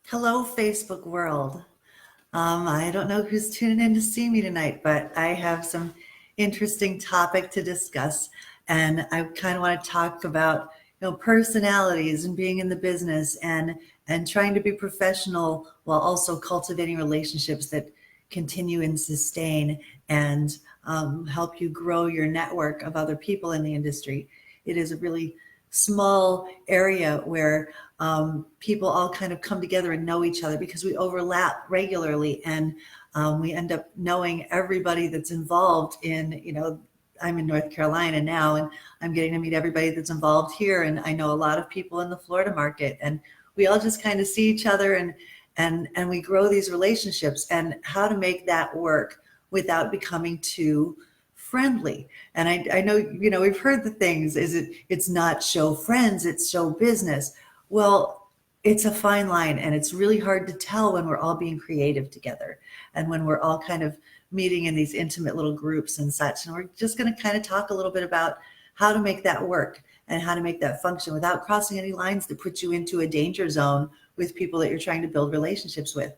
Hello, Facebook world. I don't know who's tuning in to see me tonight, but I have some interesting topic to discuss, and I kind of want to talk about personalities and being in the business and trying to be professional while also cultivating relationships that continue and sustain and help you grow your network of other people in the industry. It is a really small area where people all kind of come together and know each other because we overlap regularly and we end up knowing everybody that's involved in. I'm in North Carolina now and I'm getting to meet everybody that's involved here. And I know a lot of people in the Florida market and we all just kind of see each other and we grow these relationships and how to make that work without becoming too friendly. And I know, we've heard the things, it's not show friends, it's show business. Well, it's a fine line and it's really hard to tell when we're all being creative together and when we're all kind of meeting in these intimate little groups and such. And we're just going to kind of talk a little bit about how to make that work and how to make that function without crossing any lines that put you into a danger zone with people that you're trying to build relationships with.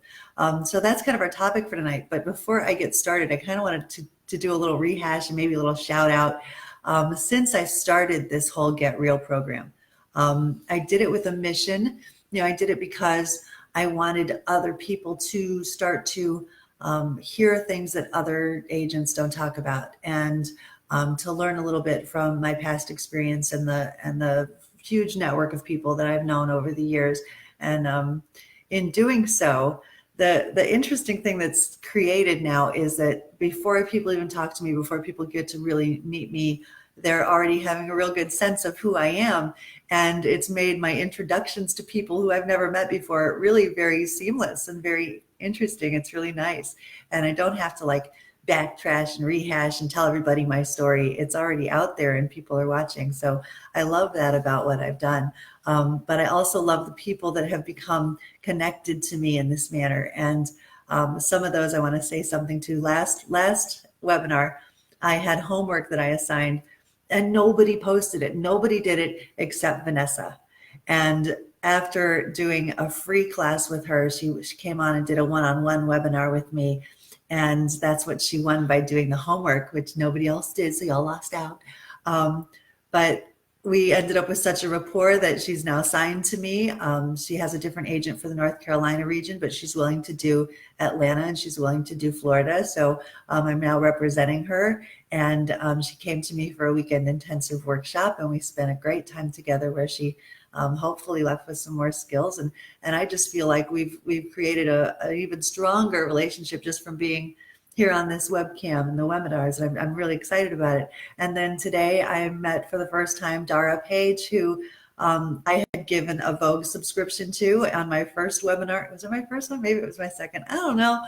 So that's kind of our topic for tonight. But before I get started, I kind of wanted to do a little rehash and maybe a little shout out. Since I started this whole Get Real program, I did it with a mission. I did it because I wanted other people to start to hear things that other agents don't talk about and to learn a little bit from my past experience and the huge network of people that I've known over the years. And in doing so, the interesting thing that's created now is that before people even talk to me, before people get to really meet me, they're already having a real good sense of who I am. And it's made my introductions to people who I've never met before really very seamless and very interesting. It's really nice. And I don't have to like backtrash and rehash and tell everybody my story. It's already out there and people are watching. So I love that about what I've done. But I also love the people that have become connected to me in this manner. And some of those I want to say something to. Last webinar, I had homework that I assigned and nobody posted it. Nobody did it except Vanessa. And after doing a free class with her, she came on and did a one-on-one webinar with me. And that's what she won by doing the homework, which nobody else did. So y'all lost out. But we ended up with such a rapport that she's now signed to me. She has a different agent for the North Carolina region, but she's willing to do Atlanta and she's willing to do Florida. So I'm now representing her. And she came to me for a weekend intensive workshop and we spent a great time together where she hopefully left with some more skills. And I just feel like we've created an even stronger relationship just from being here on this webcam and the webinars. I'm really excited about it. And then today I met for the first time Dara Page, who I had given a Vogue subscription to on my first webinar. Was it my first one? Maybe it was my second. I don't know.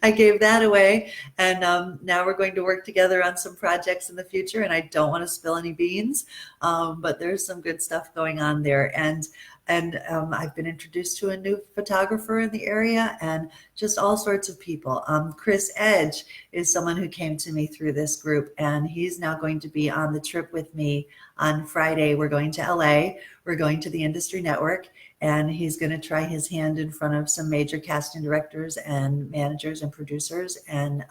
I gave that away. And now we're going to work together on some projects in the future. And I don't want to spill any beans, but there's some good stuff going on there. And I've been introduced to a new photographer in the area and just all sorts of people. Chris Edge is someone who came to me through this group, and he's now going to be on the trip with me on Friday. We're going to LA. We're going to the Industry Network, and he's going to try his hand in front of some major casting directors and managers and producers and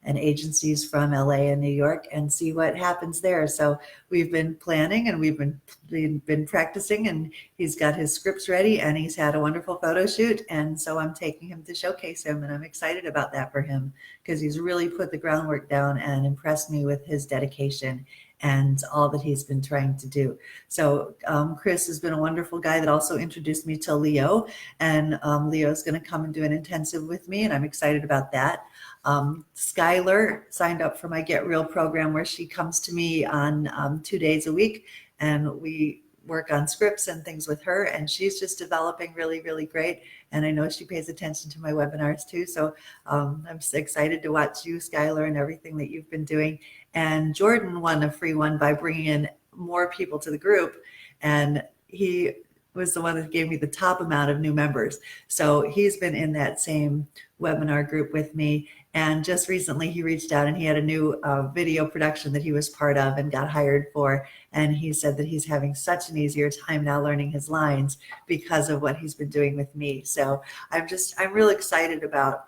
agencies from LA and New York and see what happens there. So we've been planning and we've been practicing, and he's got his scripts ready and he's had a wonderful photo shoot. And so I'm taking him to showcase him, and I'm excited about that for him because he's really put the groundwork down and impressed me with his dedication and all that he's been trying to do. So Chris has been a wonderful guy that also introduced me to Leo, and Leo's going to come and do an intensive with me, and I'm excited about that. Skylar signed up for my Get Real program where she comes to me on 2 days a week, and we work on scripts and things with her, and she's just developing really, really great. And I know she pays attention to my webinars too. So I'm so excited to watch you, Skylar, and everything that you've been doing. And Jordan won a free one by bringing in more people to the group. And he was the one that gave me the top amount of new members. So he's been in that same webinar group with me. And just recently he reached out and he had a new video production that he was part of and got hired for. And he said that he's having such an easier time now learning his lines because of what he's been doing with me. So I'm real excited about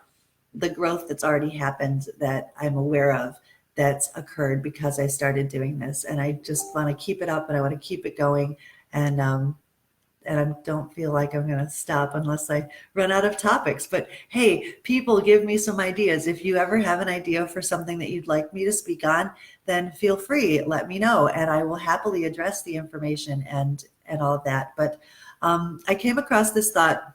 the growth that's already happened that I'm aware of that's occurred because I started doing this. And I just want to keep it up and I want to keep it going. And I don't feel like I'm going to stop unless I run out of topics. But hey, people, give me some ideas. If you ever have an idea for something that you'd like me to speak on, then feel free, let me know, and I will happily address the information and all of that. But I came across this thought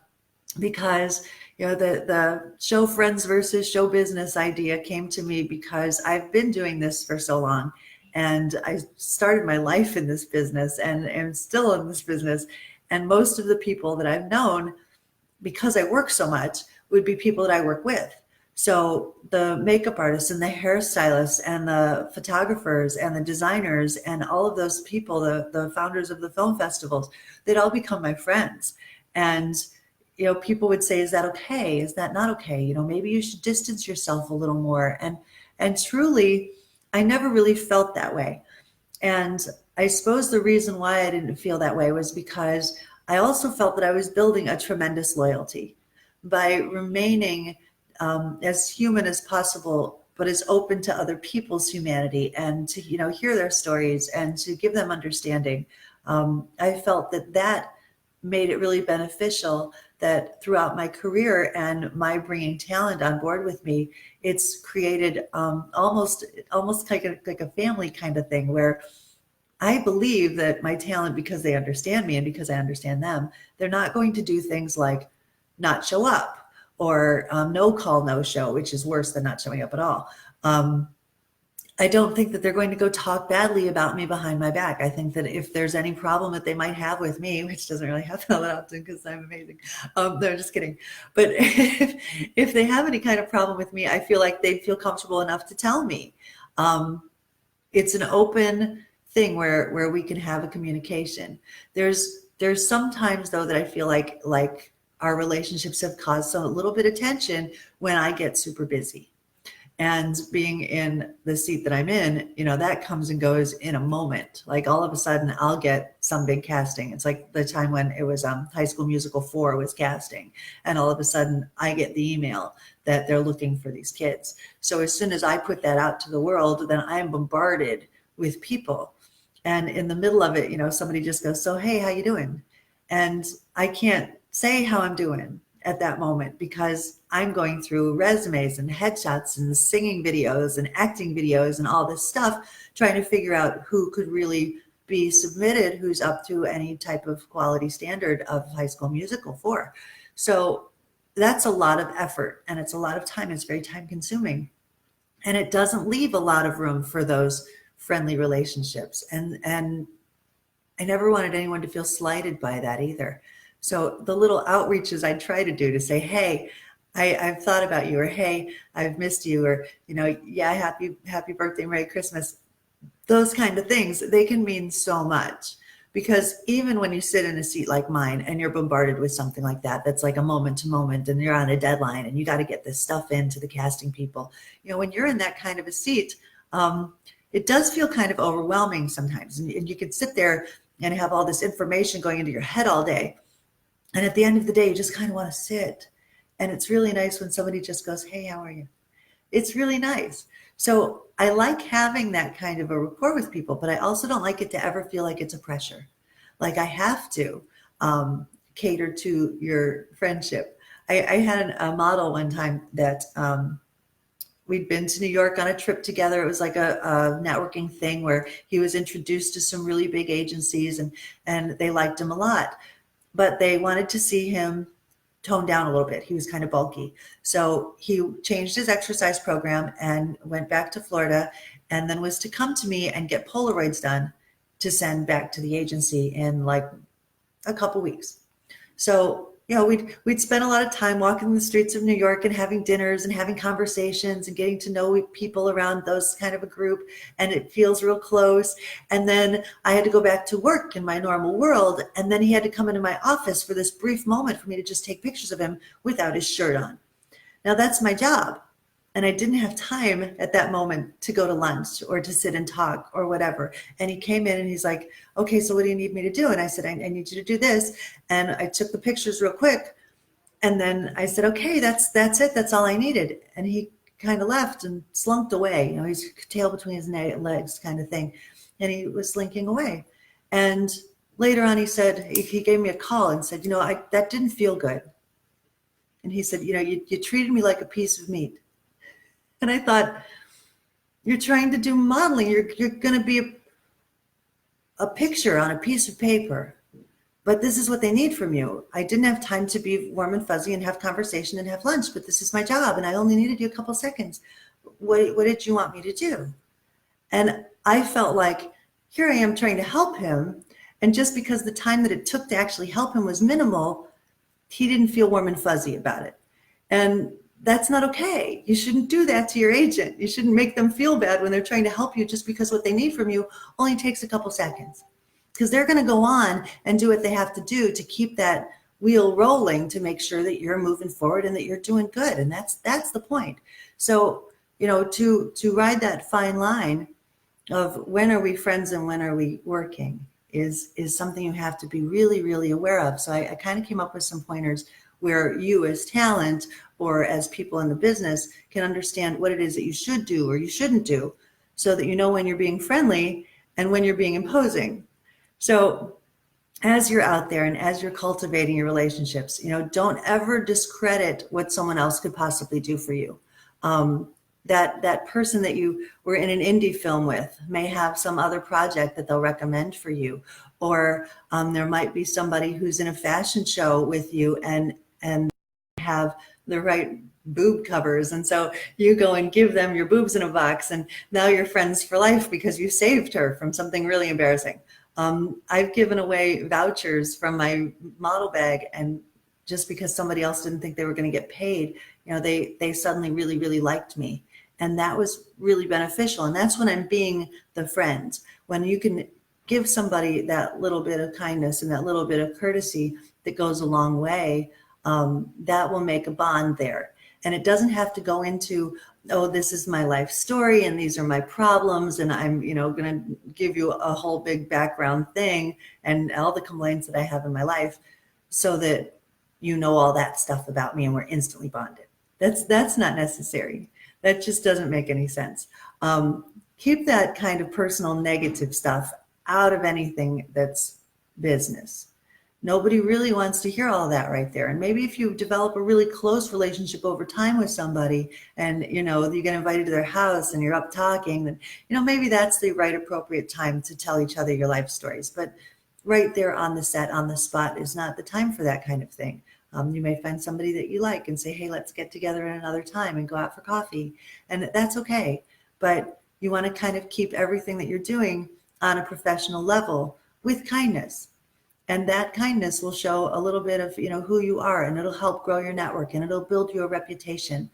because the show friends versus show business idea came to me because I've been doing this for so long, and I started my life in this business and am still in this business. And most of the people that I've known, because I work so much, would be people that I work with. So the makeup artists and the hairstylists and the photographers and the designers and all of those people, the founders of the film festivals, they'd all become my friends. And people would say, is that okay? Is that not okay? Maybe you should distance yourself a little more. And truly, I never really felt that way. And I suppose the reason why I didn't feel that way was because I also felt that I was building a tremendous loyalty by remaining as human as possible, but as open to other people's humanity and to, hear their stories and to give them understanding. I felt that made it really beneficial that throughout my career and my bringing talent on board with me, it's created almost like a family kind of thing where I believe that my talent, because they understand me and because I understand them, they're not going to do things like not show up or no call, no show, which is worse than not showing up at all. I don't think that they're going to go talk badly about me behind my back. I think that if there's any problem that they might have with me, which doesn't really happen all that often because I'm amazing. No, just kidding. But if they have any kind of problem with me, I feel like they feel comfortable enough to tell me. It's an open thing where we can have a communication. There's sometimes though that I feel like our relationships have caused a little bit of tension when I get super busy. And being in the seat that I'm in, that comes and goes in a moment. Like all of a sudden I'll get some big casting. It's like the time when it was High School Musical 4 was casting. And all of a sudden I get the email that they're looking for these kids. So as soon as I put that out to the world, then I'm bombarded with people. And in the middle of it, somebody just goes, so, hey, how you doing? And I can't say how I'm doing at that moment because I'm going through resumes and headshots and singing videos and acting videos and all this stuff, trying to figure out who could really be submitted, who's up to any type of quality standard of High School Musical 4. So that's a lot of effort and it's a lot of time. It's very time consuming. And it doesn't leave a lot of room for those friendly relationships. And I never wanted anyone to feel slighted by that either. So the little outreaches I try to do to say, hey, I've thought about you, or hey, I've missed you, or, yeah, happy birthday, Merry Christmas. Those kind of things, they can mean so much, because even when you sit in a seat like mine and you're bombarded with something like that, that's like a moment to moment and you're on a deadline and you got to get this stuff into the casting people. When you're in that kind of a seat, it does feel kind of overwhelming sometimes. And you can sit there and have all this information going into your head all day. And at the end of the day, you just kind of want to sit. And it's really nice when somebody just goes, hey, how are you? It's really nice. So I like having that kind of a rapport with people, but I also don't like it to ever feel like it's a pressure. Like I have to cater to your friendship. I had a model one time that we'd been to New York on a trip together. It was like a networking thing where he was introduced to some really big agencies and they liked him a lot. But they wanted to see him tone down a little bit. He was kind of bulky. So he changed his exercise program and went back to Florida, and then was to come to me and get Polaroids done to send back to the agency in like a couple weeks. So, we'd spend a lot of time walking the streets of New York and having dinners and having conversations and getting to know people around those kind of a group, and it feels real close. And then I had to go back to work in my normal world, and then he had to come into my office for this brief moment for me to just take pictures of him without his shirt on. Now that's my job. And I didn't have time at that moment to go to lunch or to sit and talk or whatever. And he came in and he's like, okay, so what do you need me to do? And I said, I need you to do this. And I took the pictures real quick. And then I said, okay, that's it. That's all I needed. And he kind of left and slunked away. He's tail between his legs kind of thing. And he was slinking away. And later on, he gave me a call and said, that didn't feel good. And he said, you treated me like a piece of meat. And I thought, you're trying to do modeling. You're going to be a picture on a piece of paper. But this is what they need from you. I didn't have time to be warm and fuzzy and have conversation and have lunch, but this is my job. And I only needed you a couple seconds. What did you want me to do? And I felt like, here I am trying to help him. And just because the time that it took to actually help him was minimal, he didn't feel warm and fuzzy about it. And that's not okay. You shouldn't do that to your agent. You shouldn't make them feel bad when they're trying to help you just because what they need from you only takes a couple seconds. Because they're going to go on and do what they have to do to keep that wheel rolling to make sure that you're moving forward and that you're doing good. And that's the point. So, to ride that fine line of when are we friends and when are we working is something you have to be really, really aware of. So I kind of came up with some pointers where you as talent or as people in the business can understand what it is that you should do or you shouldn't do so that you know when you're being friendly and when you're being imposing. So as you're out there and as you're cultivating your relationships, don't ever discredit what someone else could possibly do for you. That person that you were in an indie film with may have some other project that they'll recommend for you. Or there might be somebody who's in a fashion show with you and have the right boob covers. And so you go and give them your boobs in a box, and now you're friends for life because you saved her from something really embarrassing. I've given away vouchers from my model bag, and just because somebody else didn't think they were going to get paid, they suddenly really, really liked me. And that was really beneficial. And that's when I'm being the friend. When you can give somebody that little bit of kindness and that little bit of courtesy that goes a long way, that will make a bond there. And it doesn't have to go into, oh, this is my life story and these are my problems and I'm, going to give you a whole big background thing and all the complaints that I have in my life so that you know all that stuff about me and we're instantly bonded. That's not necessary. That just doesn't make any sense. Keep that kind of personal negative stuff out of anything that's business. Nobody really wants to hear all of that right there. And maybe if you develop a really close relationship over time with somebody and, you get invited to their house and you're up talking, then, maybe that's the right appropriate time to tell each other your life stories. But right there on the set, on the spot is not the time for that kind of thing. You may find somebody that you like and say, hey, let's get together at another time and go out for coffee. And that's okay. But you want to kind of keep everything that you're doing on a professional level with kindness. And that kindness will show a little bit of, who you are, and it'll help grow your network and it'll build you a reputation.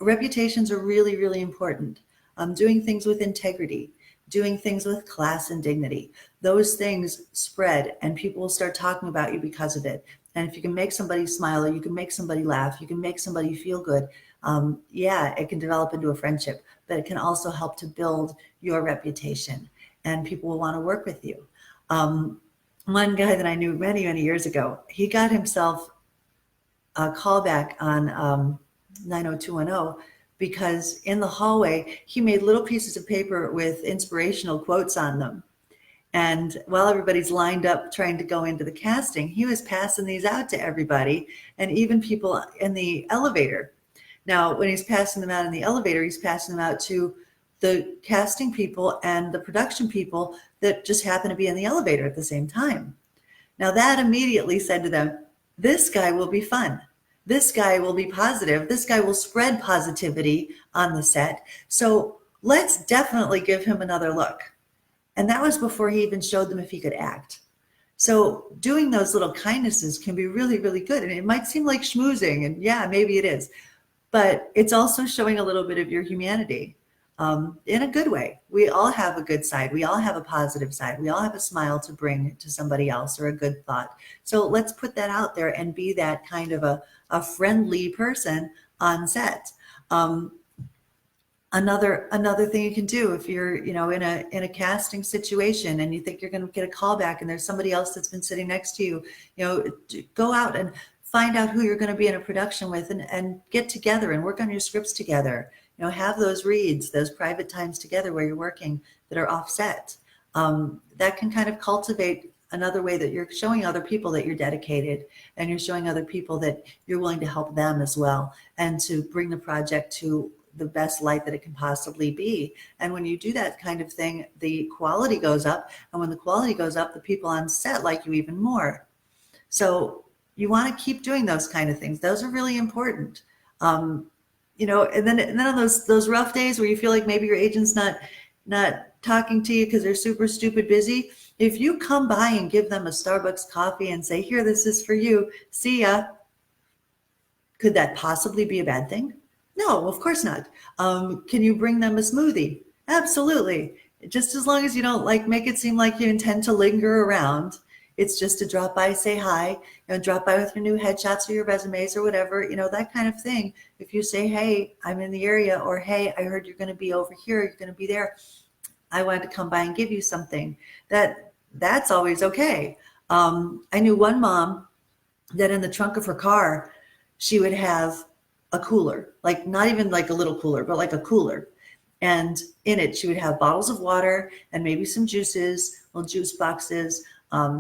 Reputations are really, really important. Doing things with integrity, doing things with class and dignity. Those things spread and people will start talking about you because of it. And if you can make somebody smile or you can make somebody laugh, you can make somebody feel good, it can develop into a friendship, but it can also help to build your reputation and people will want to work with you. One guy that I knew many, many years ago, he got himself a callback on 90210 because in the hallway, he made little pieces of paper with inspirational quotes on them. And while everybody's lined up trying to go into the casting, he was passing these out to everybody and even people in the elevator. Now, when he's passing them out in the elevator, he's passing them out to the casting people and the production people that just happen to be in the elevator at the same time. Now that immediately said to them, this guy will be fun. This guy will be positive. This guy will spread positivity on the set. So let's definitely give him another look. And that was before he even showed them if he could act. So doing those little kindnesses can be really, really good. And it might seem like schmoozing, and yeah, maybe it is, but it's also showing a little bit of your humanity, in a good way. We all have a good side. We all have a positive side. We all have a smile to bring to somebody else, or a good thought. So let's put that out there and be that kind of a friendly person on set. Um, another thing you can do, if you're, in a casting situation and you think you're going to get a call back and there's somebody else that's been sitting next to you, go out and find out who you're going to be in a production with, and get together and work on your scripts together. Have those reads, those private times together where you're working that are offset. That can kind of cultivate another way that you're showing other people that you're dedicated, and you're showing other people that you're willing to help them as well, and to bring the project to the best light that it can possibly be. And when you do that kind of thing, the quality goes up. And when the quality goes up, the people on set like you even more. So you want to keep doing those kind of things. Those are really important. And then on those rough days where you feel like maybe your agent's not talking to you because they're super stupid busy, if you come by and give them a Starbucks coffee and say, "Here, this is for you, see ya," could that possibly be a bad thing? No, of course not. Can you bring them a smoothie? Absolutely. Just as long as you don't make it seem like you intend to linger around. It's just to drop by, say hi, drop by with your new headshots or your resumes or whatever, that kind of thing. If you say, "Hey, I'm in the area," or "Hey, I heard you're going to be over here, you're going to be there, I wanted to come by and give you something," that's always okay. I knew one mom that in the trunk of her car, she would have a cooler, like not even like a little cooler, but like a cooler. And in it, she would have bottles of water and maybe some juices, little juice boxes.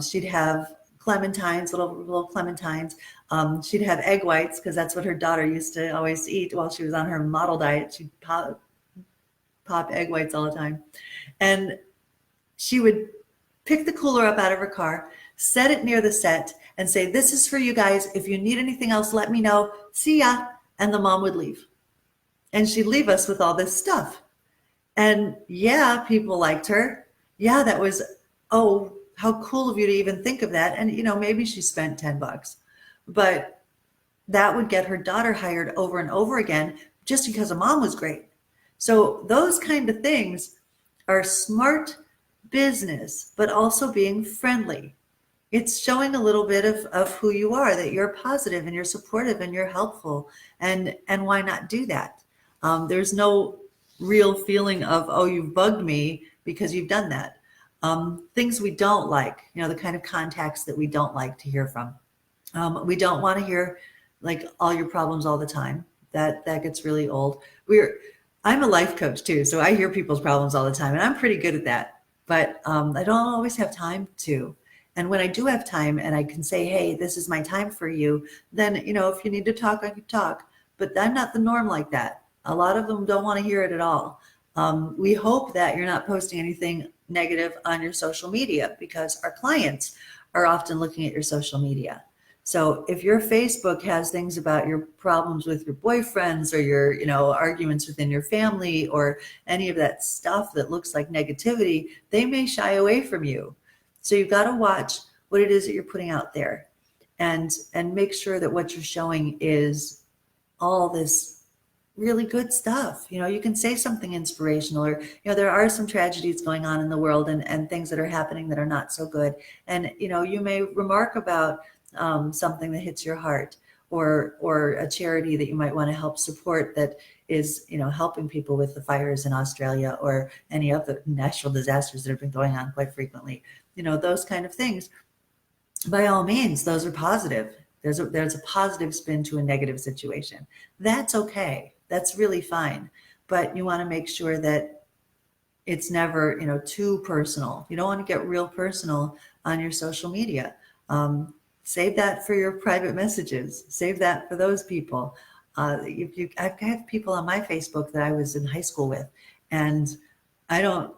She'd have clementines, little clementines. She'd have egg whites, because that's what her daughter used to always eat while she was on her model diet. She'd pop egg whites all the time. And she would pick the cooler up out of her car, set it near the set, and say, "This is for you guys. If you need anything else, let me know. See ya." And the mom would leave. And she'd leave us with all this stuff. And yeah, people liked her. Yeah, that was, oh, how cool of you to even think of that. And, maybe she spent $10, but that would get her daughter hired over and over again, just because a mom was great. So those kind of things are smart business, but also being friendly. It's showing a little bit of who you are, that you're positive and you're supportive and you're helpful. And why not do that? There's no real feeling of, "Oh, you've bugged me," because you've done that. Things we don't like, the kind of contacts that we don't like to hear from. We don't want to hear all your problems all the time. That gets really old. I'm a life coach too, so I hear people's problems all the time, and I'm pretty good at that. But I don't always have time to. And when I do have time and I can say, "Hey, this is my time for you," then, if you need to talk, I can talk. But I'm not the norm like that. A lot of them don't want to hear it at all. We hope that you're not posting anything negative on your social media, because our clients are often looking at your social media. So if your Facebook has things about your problems with your boyfriends, or your, arguments within your family, or any of that stuff that looks like negativity, they may shy away from you. So you've got to watch what it is that you're putting out there, and make sure that what you're showing is all this really good stuff. You can say something inspirational, or, there are some tragedies going on in the world, and things that are happening that are not so good. And, you may remark about something that hits your heart, or a charity that you might want to help support that is, helping people with the fires in Australia, or any of the natural disasters that have been going on quite frequently. Those kind of things. By all means, those are positive. There's a positive spin to a negative situation. That's okay. That's really fine. But you want to make sure that it's never, too personal. You don't want to get real personal on your social media. Save that for your private messages. Save that for those people. I've got people on my Facebook that I was in high school with, and I don't,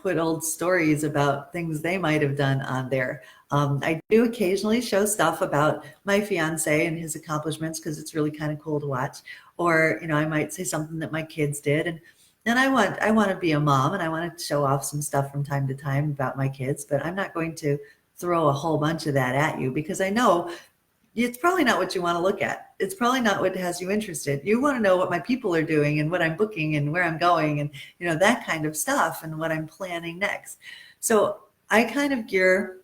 put old stories about things they might have done on there. I do occasionally show stuff about my fiance and his accomplishments, because it's really kind of cool to watch. Or, I might say something that my kids did, and I want to be a mom, and I want to show off some stuff from time to time about my kids, but I'm not going to throw a whole bunch of that at you, because I know it's probably not what you want to look at. It's probably not what has you interested. You want to know what my people are doing and what I'm booking and where I'm going and, that kind of stuff and what I'm planning next. So I kind of gear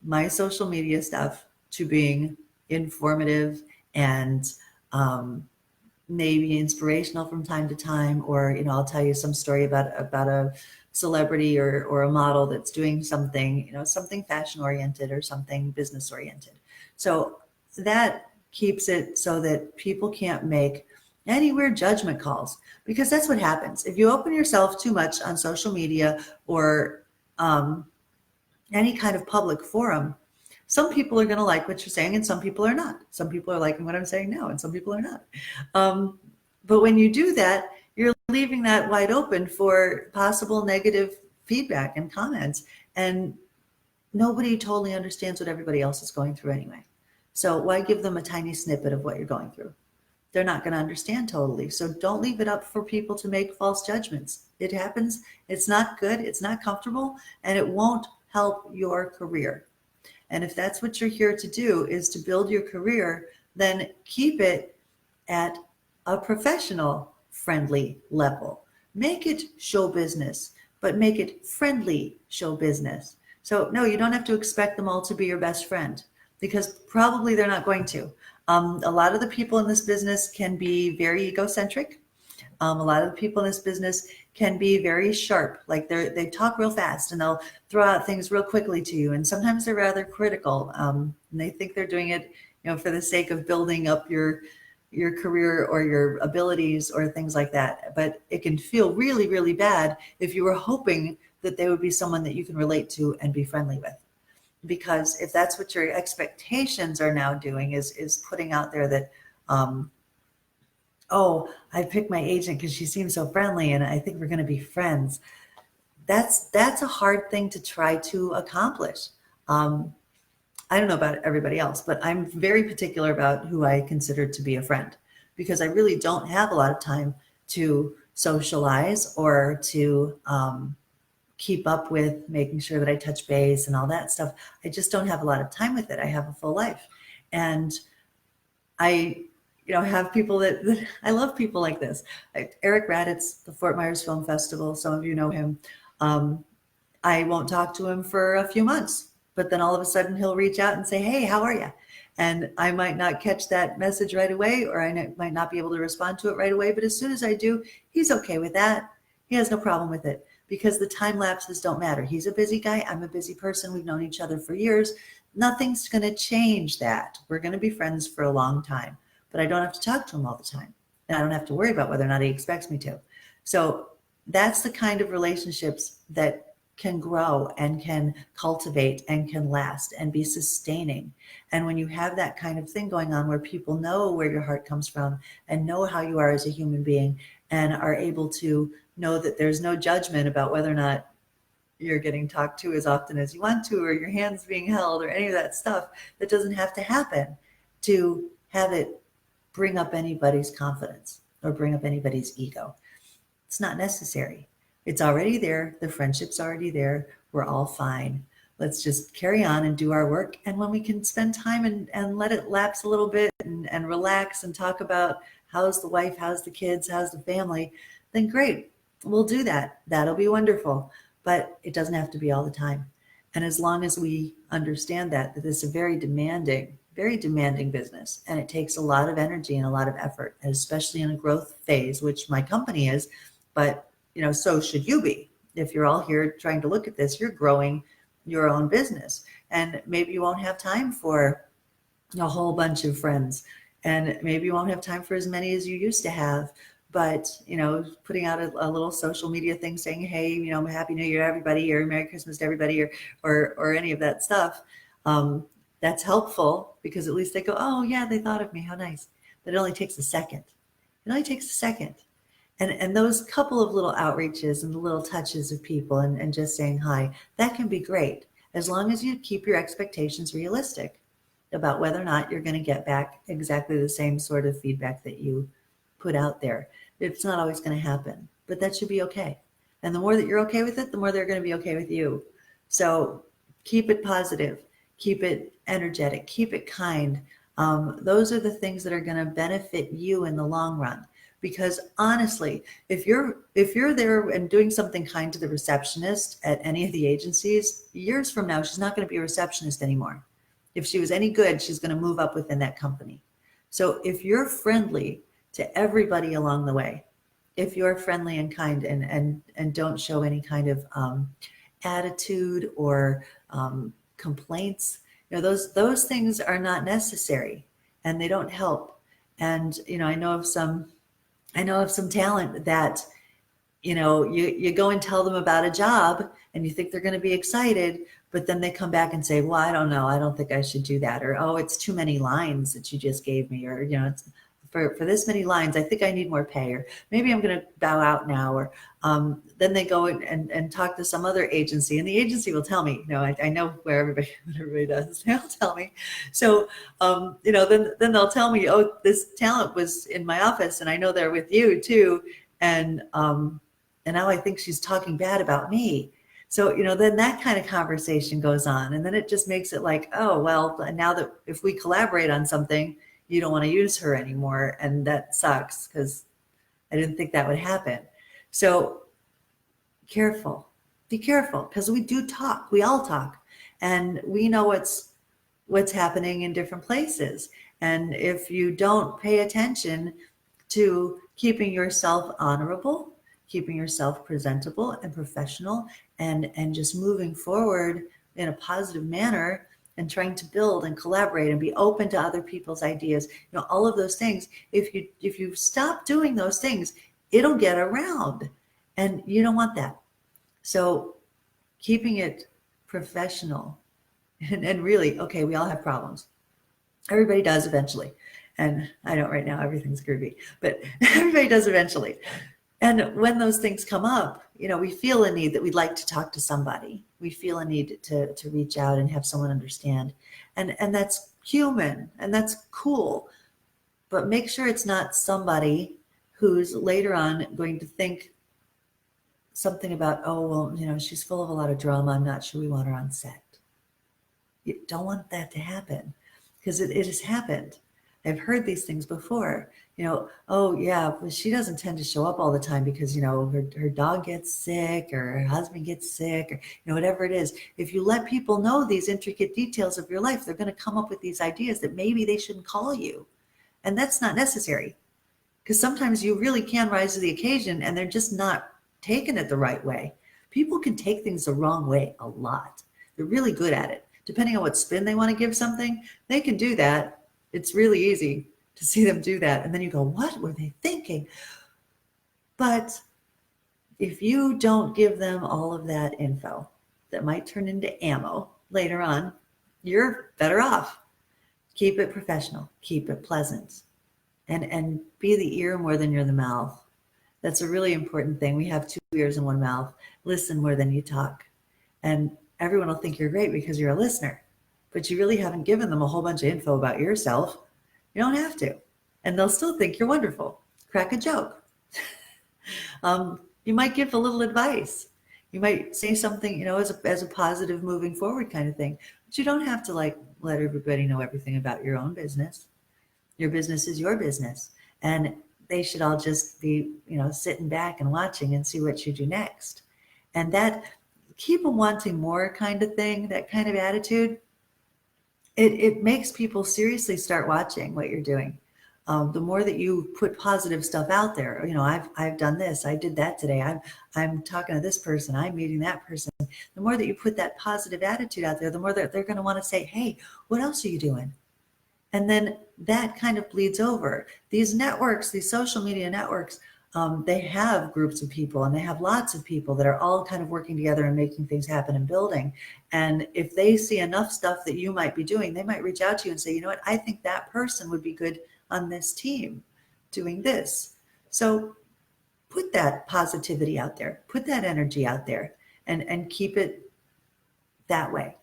my social media stuff to being informative and maybe inspirational from time to time, or I'll tell you some story about a celebrity or a model that's doing something, something fashion oriented or something business oriented. So that keeps it so that people can't make any weird judgment calls, because that's what happens if you open yourself too much on social media or any kind of public forum. Some people are going to like what you're saying and some people are not. Some people are liking what I'm saying now and some people are not. But when you do that, you're leaving that wide open for possible negative feedback and comments. And nobody totally understands what everybody else is going through anyway. So why give them a tiny snippet of what you're going through? They're not going to understand totally. So don't leave it up for people to make false judgments. It happens. It's not good. It's not comfortable, and it won't help your career. And if that's what you're here to do, is to build your career, then keep it at a professional friendly level. Make it show business, but make it friendly show business. So no, you don't have to expect them all to be your best friend, because probably they're not going to. A lot of the people in this business can be very egocentric. A lot of the people in this business can be very sharp, like they talk real fast and they'll throw out things real quickly to you. And sometimes they're rather critical, and they think they're doing it, for the sake of building up your career or your abilities or things like that. But it can feel really, really bad if you were hoping that they would be someone that you can relate to and be friendly with. Because if that's what your expectations are now doing, is putting out there that, oh, I picked my agent because she seems so friendly and I think we're going to be friends. That's a hard thing to try to accomplish. I don't know about everybody else, but I'm very particular about who I consider to be a friend, because I really don't have a lot of time to socialize or to keep up with making sure that I touch base and all that stuff. I just don't have a lot of time with it. I have a full life. And I, have people that I love people like this. Eric Raditz, the Fort Myers Film Festival, some of you know him. I won't talk to him for a few months, but then all of a sudden he'll reach out and say, hey, how are you? And I might not catch that message right away, or I might not be able to respond to it right away. But as soon as I do, he's okay with that. He has no problem with it, because the time lapses don't matter. He's a busy guy. I'm a busy person. We've known each other for years. Nothing's going to change that. We're going to be friends for a long time, but I don't have to talk to him all the time. And I don't have to worry about whether or not he expects me to. So that's the kind of relationships that can grow and can cultivate and can last and be sustaining. And when you have that kind of thing going on, where people know where your heart comes from and know how you are as a human being and are able to know that there's no judgment about whether or not you're getting talked to as often as you want to, or your hands being held, or any of that stuff, that doesn't have to happen to have it bring up anybody's confidence or bring up anybody's ego. It's not necessary. It's already there. The friendship's already there. We're all fine. Let's just carry on and do our work. And when we can spend time and let it lapse a little bit and relax and talk about how's the wife, how's the kids, how's the family, then great. We'll do that. That'll be wonderful. But it doesn't have to be all the time. And as long as we understand that this is a very demanding business, and it takes a lot of energy and a lot of effort, especially in a growth phase, which my company is, but so should you be. If you're all here trying to look at this, you're growing your own business, and maybe you won't have time for a whole bunch of friends, and maybe you won't have time for as many as you used to have. But, putting out a little social media thing saying, hey, Happy New Year, everybody, or Merry Christmas to everybody, or any of that stuff, that's helpful, because at least they go, oh, yeah, they thought of me. How nice. But it only takes a second. It only takes a second. And those couple of little outreaches and the little touches of people and just saying hi, that can be great, as long as you keep your expectations realistic about whether or not you're going to get back exactly the same sort of feedback that you put out there. It's not always going to happen, but that should be okay. And the more that you're okay with it, the more they're going to be okay with you. So keep it positive. keep it energetic, keep it kind. Those are the things that are going to benefit you in the long run. Because honestly, if you're there and doing something kind to the receptionist at any of the agencies, years from now, she's not going to be a receptionist anymore. If she was any good, she's going to move up within that company. So if you're friendly to everybody along the way, if you're friendly and kind and don't show any kind of attitude or complaints, those things are not necessary and they don't help. And I know of some talent that, you go and tell them about a job and you think they're going to be excited, but then they come back and say, well, I don't know. I don't think I should do that. Or, oh, it's too many lines that you just gave me. Or, it's for this many lines, I think I need more pay. Or maybe I'm going to bow out now. Or then they go and talk to some other agency and the agency will tell me, I know what everybody does. They'll tell me. So, then they'll tell me, oh, this talent was in my office and I know they're with you too. And now I think she's talking bad about me. So, then that kind of conversation goes on. And then it just makes it like, oh, well, now that if we collaborate on something, you don't want to use her anymore. And that sucks because I didn't think that would happen. So be careful because we do talk. We all talk and we know what's happening in different places. And if you don't pay attention to keeping yourself honorable, keeping yourself presentable and professional and just moving forward in a positive manner and trying to build and collaborate and be open to other people's ideas, all of those things. If you stop doing those things, it'll get around and you don't want that. So keeping it professional and really, okay, we all have problems. Everybody does eventually. And I don't right now, everything's groovy, but everybody does eventually. And when those things come up, we feel a need that we'd like to talk to somebody. We feel a need to reach out and have someone understand. And that's human and that's cool. But make sure it's not somebody who's later on going to think something about, oh, well, she's full of a lot of drama. I'm not sure we want her on set. You don't want that to happen because it has happened. I've heard these things before, oh yeah, but she doesn't tend to show up all the time because, her dog gets sick or her husband gets sick or, whatever it is. If you let people know these intricate details of your life, they're going to come up with these ideas that maybe they shouldn't call you. And that's not necessary because sometimes you really can rise to the occasion and they're just not taking it the right way. People can take things the wrong way a lot. They're really good at it. Depending on what spin they want to give something, they can do that. It's really easy to see them do that. And then you go, what were they thinking? But if you don't give them all of that info that might turn into ammo later on, you're better off. Keep it professional, keep it pleasant, and be the ear more than you're the mouth. That's a really important thing. We have 2 ears and 1 mouth. Listen more than you talk. And everyone will think you're great because you're a listener. But you really haven't given them a whole bunch of info about yourself. You don't have to. And they'll still think you're wonderful. Crack a joke. You might give a little advice. You might say something, as a positive moving forward kind of thing. But you don't have to let everybody know everything about your own business. Your business is your business. And they should all just be, sitting back and watching and see what you do next. And that keep them wanting more kind of thing, that kind of attitude, it makes people seriously start watching what you're doing. The more that you put positive stuff out there, I've done this, I did that today, I'm talking to this person, I'm meeting that person. The more that you put that positive attitude out there, the more that they're going to want to say, hey, what else are you doing? And then that kind of bleeds over. These networks, these social media networks, they have groups of people and they have lots of people that are all kind of working together and making things happen and building. And if they see enough stuff that you might be doing, they might reach out to you and say, you know what, I think that person would be good on this team doing this. So put that positivity out there, put that energy out there and keep it that way.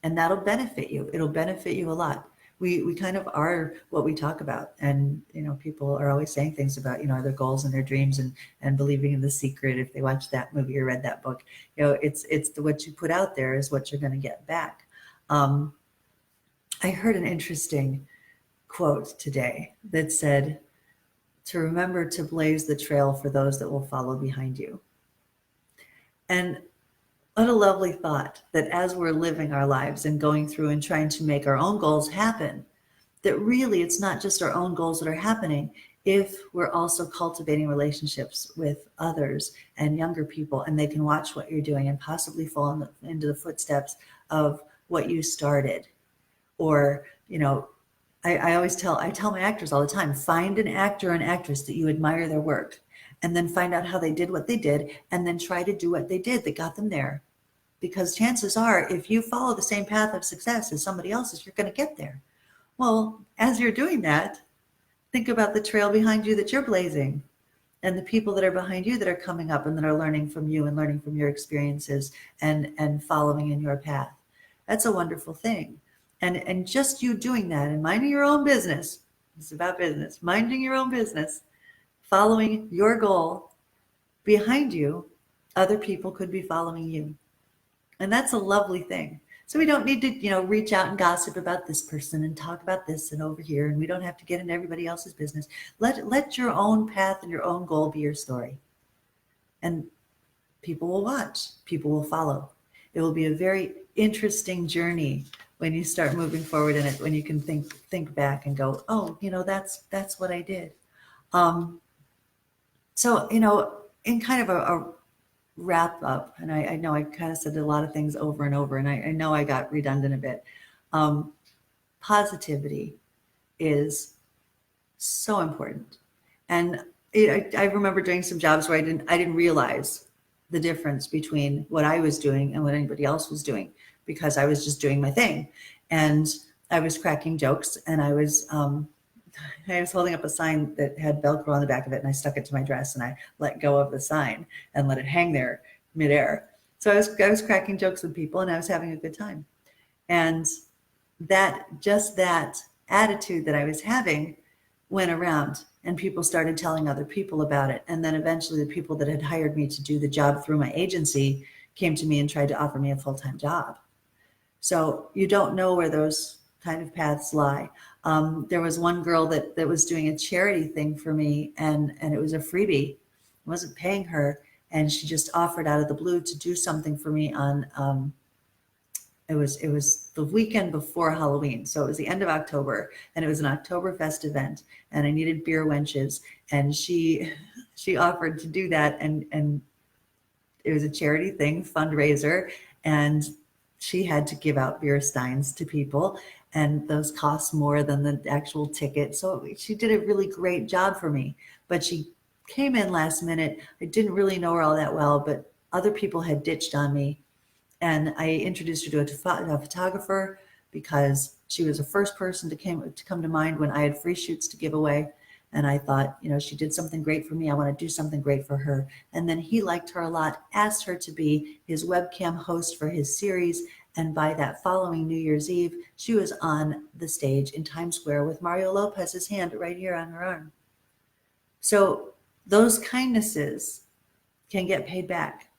And that'll benefit you. It'll benefit you a lot. We kind of are what we talk about. And, people are always saying things about, their goals and their dreams and believing in The Secret. If they watched that movie or read that book, it's what you put out there is what you're going to get back. Um, I heard an interesting quote today that said, to remember to blaze the trail for those that will follow behind you. And what a lovely thought that as we're living our lives and going through and trying to make our own goals happen, that really it's not just our own goals that are happening if we're also cultivating relationships with others and younger people, and they can watch what you're doing and possibly fall into the footsteps of what you started. Or, I tell my actors all the time, find an actor or an actress that you admire their work, and then find out how they did what they did, and then try to do what they did that got them there. Because chances are, if you follow the same path of success as somebody else's, you're going to get there. Well, as you're doing that, think about the trail behind you that you're blazing, and the people that are behind you that are coming up and that are learning from you and learning from your experiences and following in your path. That's a wonderful thing. And just you doing that and minding your own business. It's about business, minding your own business, following your goal behind you, other people could be following you. And that's a lovely thing. So we don't need to, reach out and gossip about this person and talk about this and over here. And we don't have to get into everybody else's business. Let your own path and your own goal be your story. And people will watch, people will follow. It will be a very interesting journey when you start moving forward in it, when you can think back and go, oh, that's what I did. So, in kind of a wrap up, and I know I kind of said a lot of things over and over, and I know I got redundant a bit. Positivity is so important. And I remember doing some jobs where I didn't realize the difference between what I was doing and what anybody else was doing, because I was just doing my thing. And I was cracking jokes, and I was holding up a sign that had Velcro on the back of it, and I stuck it to my dress, and I let go of the sign and let it hang there midair. So I was cracking jokes with people, and I was having a good time. And that attitude that I was having went around, and people started telling other people about it. And then eventually the people that had hired me to do the job through my agency came to me and tried to offer me a full-time job. So you don't know where those kind of paths lie. There was one girl that was doing a charity thing for me, and it was a freebie. I wasn't paying her, and she just offered out of the blue to do something for me on it was the weekend before Halloween. So it was the end of October, and it was an Oktoberfest event, and I needed beer wenches, and she offered to do that, and it was a charity thing, fundraiser, and she had to give out beer steins to people, and those cost more than the actual ticket. So she did a really great job for me, but she came in last minute. I didn't really know her all that well, but other people had ditched on me, and I introduced her to a photographer because she was the first person to come to mind when I had free shoots to give away. And I thought, she did something great for me. I want to do something great for her. And then he liked her a lot, asked her to be his webcam host for his series. And by that following New Year's Eve, she was on the stage in Times Square with Mario Lopez's hand right here on her arm. So those kindnesses can get paid back.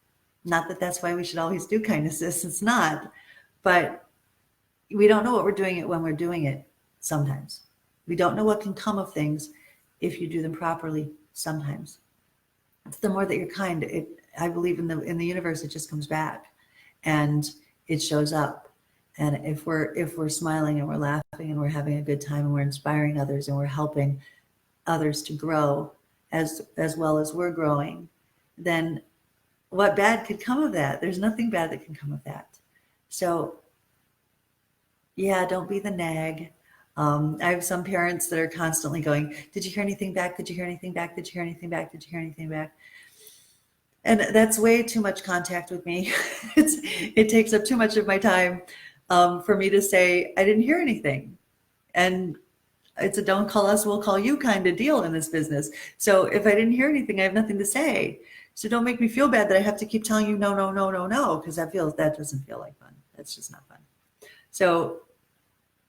Not that that's why we should always do kindnesses. It's not. But we don't know what we're doing it when we're doing it sometimes. We don't know what can come of things if you do them properly sometimes. The more that you're kind, I believe in the universe, it just comes back and it shows up. And if we're smiling and we're laughing and we're having a good time and we're inspiring others and we're helping others to grow as well as we're growing, then what bad could come of that? There's nothing bad that can come of that. So yeah, don't be the nag. I have some parents that are constantly going, did you hear anything back? Did you hear anything back? Did you hear anything back? Did you hear anything back? And that's way too much contact with me. It takes up too much of my time for me to say, I didn't hear anything. And it's a don't call us, we'll call you kind of deal in this business. So if I didn't hear anything, I have nothing to say. So don't make me feel bad that I have to keep telling you no, no, no, no, no, because that doesn't feel like fun. That's just not fun. So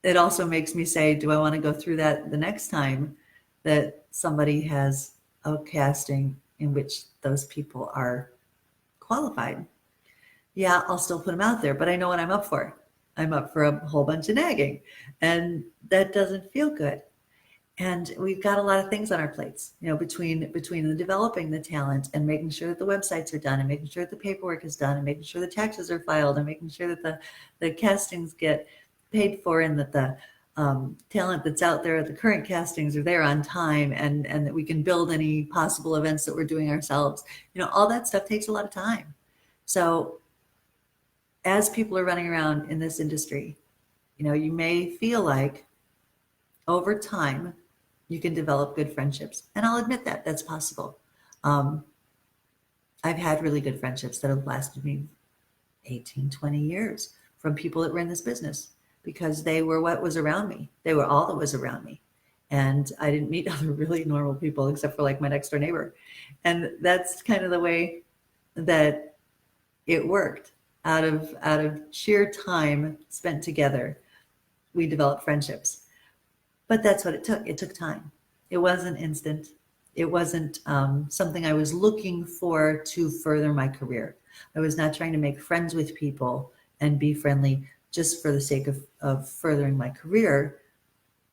it also makes me say, do I want to go through that the next time that somebody has a casting in which those people are qualified? Yeah, I'll still put them out there, but I know what I'm up for. I'm up for a whole bunch of nagging, and that doesn't feel good. And we've got a lot of things on our plates, between the developing the talent and making sure that the websites are done and making sure that the paperwork is done and making sure the taxes are filed and making sure that the castings get paid for and that the talent that's out there, the current castings are there on time, and that we can build any possible events that we're doing ourselves. All that stuff takes a lot of time. So as people are running around in this industry, you may feel like over time you can develop good friendships. And I'll admit that that's possible. Um, I've had really good friendships that have lasted me 18, 20 years from people that were in this business because they were what was around me. They were all that was around me. And I didn't meet other really normal people except for like my next door neighbor. And that's kind of the way that it worked. Out of sheer time spent together, we developed friendships. But that's what it took. It took time. It wasn't instant. It wasn't something I was looking for to further my career. I was not trying to make friends with people and be friendly just for the sake of furthering my career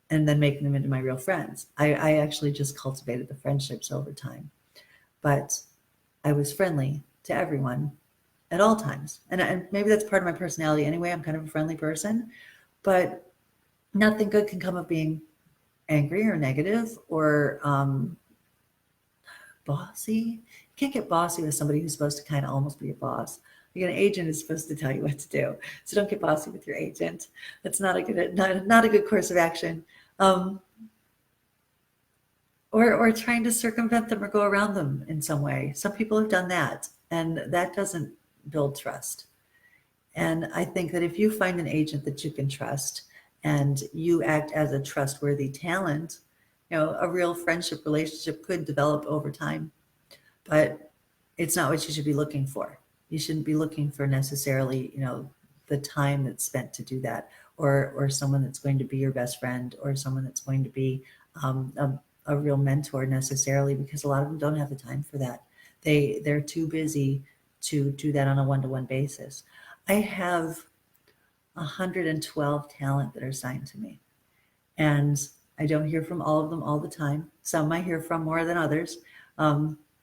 and then making them into my real friends. I actually just cultivated the friendships over time. But I was friendly to everyone at all times. And maybe that's part of my personality anyway. I'm kind of a friendly person. But nothing good can come of being angry or negative or bossy. You can't get bossy with somebody who's supposed to kind of almost be your boss. Like an agent is supposed to tell you what to do. So don't get bossy with your agent. That's not a good course of action. Or trying to circumvent them or go around them in some way. Some people have done that, and that doesn't build trust. And I think that if you find an agent that you can trust and you act as a trustworthy talent, a real friendship relationship could develop over time. But it's not what you should be looking for. You shouldn't be looking for necessarily, the time that's spent to do that, or someone that's going to be your best friend, or someone that's going to be a real mentor necessarily, because a lot of them don't have the time for that. They're too busy to do that on a one-to-one basis. I have 112 talent that are signed to me, and I don't hear from all of them all the time. Some I hear from more than others.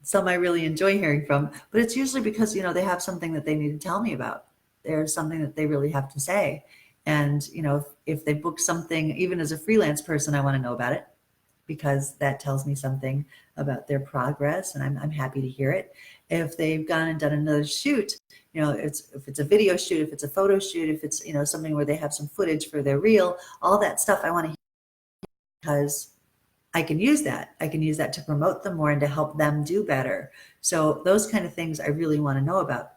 Some I really enjoy hearing from, but it's usually because, they have something that they need to tell me about. There's something that they really have to say. And, if they book something, even as a freelance person, I want to know about it because that tells me something about their progress, and I'm happy to hear it. If they've gone and done another shoot, if it's a video shoot, if it's a photo shoot, if it's, something where they have some footage for their reel, all that stuff I want to hear because I can use that. I can use that to promote them more and to help them do better. So those kind of things I really want to know about.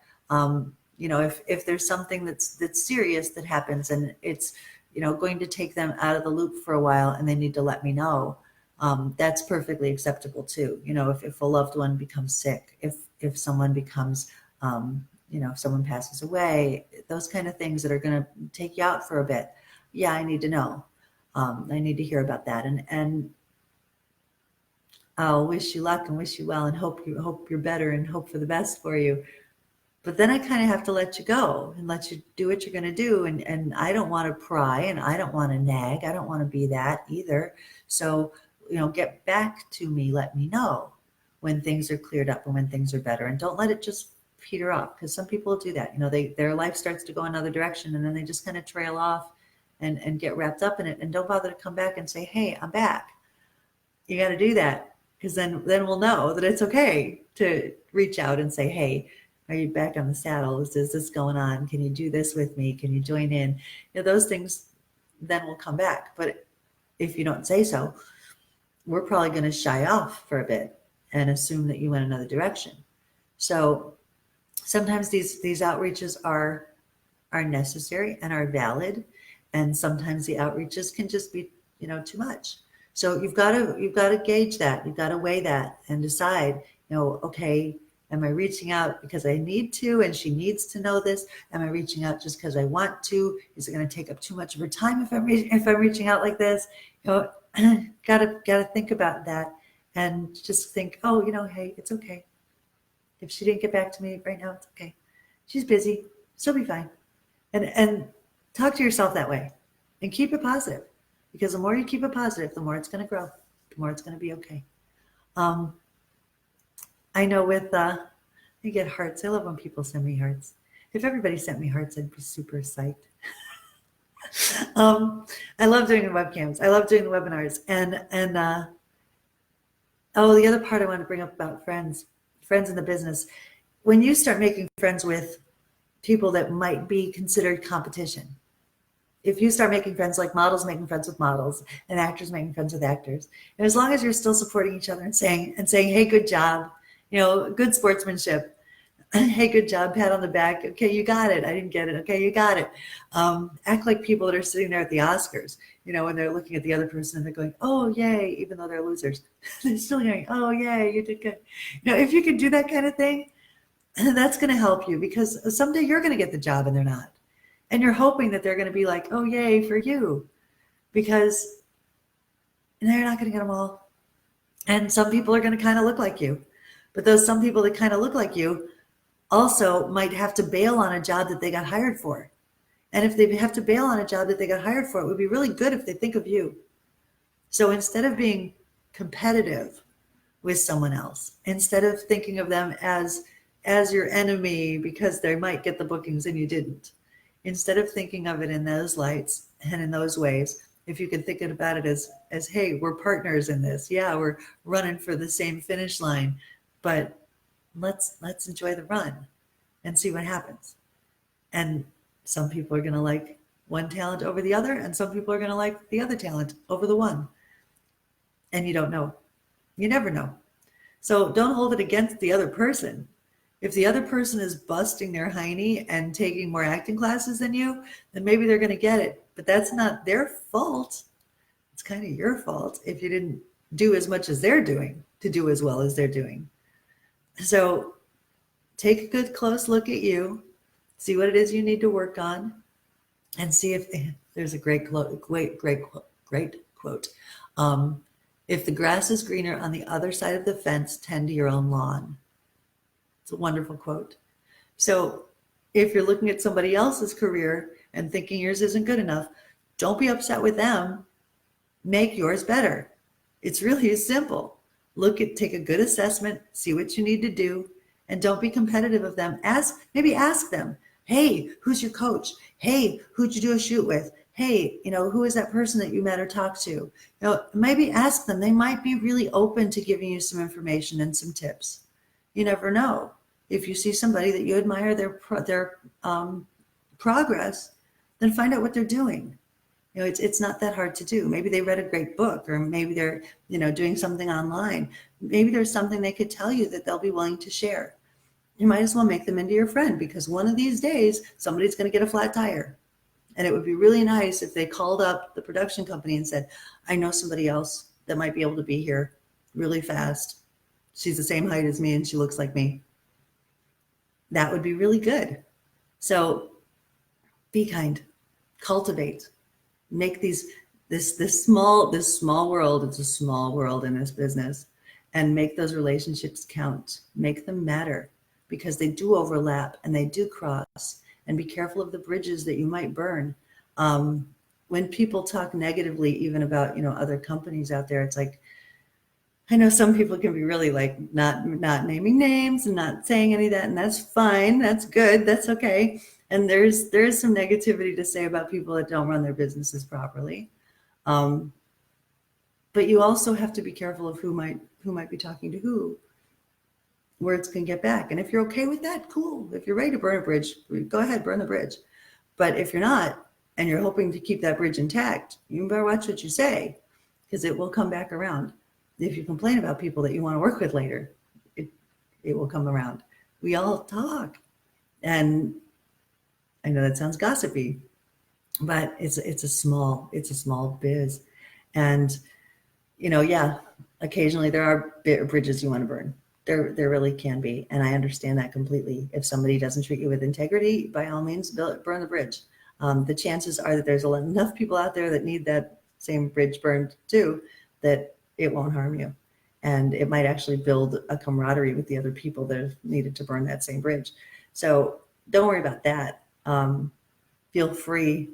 If there's something that's serious that happens and it's, going to take them out of the loop for a while and they need to let me know, that's perfectly acceptable too. If a loved one becomes sick, if someone becomes, if someone passes away, those kind of things that are going to take you out for a bit. Yeah, I need to know. I need to hear about that. And I'll wish you luck and wish you well and hope you're better and hope for the best for you. But then I kind of have to let you go and let you do what you're going to do. And I don't want to pry and I don't want to nag. I don't want to be that either. So, get back to me. Let me know when things are cleared up and when things are better. And don't let it just peter off, because some people do that. Their life starts to go another direction and then they just kind of trail off and get wrapped up in it and don't bother to come back and say, hey, I'm back. You got to do that. Because then we'll know that it's okay to reach out and say, hey, are you back on the saddle? Is this going on? Can you do this with me? Can you join in? Those things then will come back. But if you don't say so, we're probably going to shy off for a bit and assume that you went another direction. So sometimes these outreaches are necessary and are valid. And sometimes the outreaches can just be, too much. So you've got to gauge that. You've got to weigh that and decide, okay, am I reaching out because I need to and she needs to know this? Am I reaching out just because I want to? Is it going to take up too much of her time if I'm reaching out like this? Gotta think about that and just think, oh, hey, it's okay. If she didn't get back to me right now, it's okay. She's busy. She'll be fine. And talk to yourself that way and keep it positive, because the more you keep it positive, the more it's going to grow, the more it's going to be okay. Um, I know with, you get hearts. I love when people send me hearts. If everybody sent me hearts, I'd be super psyched. um, I love doing the webcams. I love doing the webinars. Oh, the other part I want to bring up about friends in the business. When you start making friends with people that might be considered competition, if you start making friends, like models making friends with models and actors making friends with actors, and as long as you're still supporting each other and saying, hey, good job, good sportsmanship. Hey, good job, pat on the back. Okay, you got it. I didn't get it. Okay, you got it. Act like people that are sitting there at the Oscars, when they're looking at the other person and they're going, oh, yay, even though they're losers. They're still going, oh, yay, you did good. If you can do that kind of thing, that's going to help you, because someday you're going to get the job and they're not. And you're hoping that they're going to be like, oh, yay for you, because they're not going to get them all. And some people are going to kind of look like you. But those some people that kind of look like you also might have to bail on a job that they got hired for. And if they have to bail on a job that they got hired for, it would be really good if they think of you. So instead of being competitive with someone else, instead of thinking of them as your enemy because they might get the bookings and you didn't, instead of thinking of it in those lights and in those ways, if you can think about it as hey, we're partners in this. Yeah, we're running for the same finish line, but let's enjoy the run and see what happens. And some people are going to like one talent over the other, and some people are going to like the other talent over the one. And you don't know. You never know. So don't hold it against the other person. If the other person is busting their hiney and taking more acting classes than you, then maybe they're going to get it. But that's not their fault. It's kind of your fault if you didn't do as much as they're doing to do as well as they're doing. So take a good close look at you, see what it is you need to work on, and see if there's a great quote. If the grass is greener on the other side of the fence, tend to your own lawn. It's a wonderful quote. So if you're looking at somebody else's career and thinking yours isn't good enough, don't be upset with them. Make yours better. It's really simple. Take a good assessment, see what you need to do, and don't be competitive of them. Maybe ask them, hey, who's your coach? Hey, who'd you do a shoot with? Hey, who is that person that you met or talked to? Maybe ask them. They might be really open to giving you some information and some tips. You never know. If you see somebody that you admire their progress, then find out what they're doing. It's not that hard to do. Maybe they read a great book, or maybe they're, doing something online. Maybe there's something they could tell you that they'll be willing to share. You might as well make them into your friend, because one of these days, somebody's going to get a flat tire. And it would be really nice if they called up the production company and said, I know somebody else that might be able to be here really fast. She's the same height as me and she looks like me. That would be really good. So be kind, cultivate, make this small world. It's a small world in this business, and make those relationships count, make them matter, because they do overlap and they do cross. And be careful of the bridges that you might burn. When people talk negatively, even about, other companies out there, it's like, I know some people can be really like not naming names and not saying any of that, and that's fine. That's good. That's okay. And there's some negativity to say about people that don't run their businesses properly. But you also have to be careful of who might be talking to who. Words can get back. And if you're okay with that, cool. If you're ready to burn a bridge, go ahead, burn the bridge. But if you're not, and you're hoping to keep that bridge intact, you better watch what you say, because it will come back around. If you complain about people that you want to work with later, it will come around. We all talk. And I know that sounds gossipy, but it's a small biz. And, occasionally there are bridges you want to burn. There really can be, and I understand that completely. If somebody doesn't treat you with integrity, by all means, burn the bridge. The chances are that there's enough people out there that need that same bridge burned too, that it won't harm you. And it might actually build a camaraderie with the other people that have needed to burn that same bridge. So don't worry about that. Feel free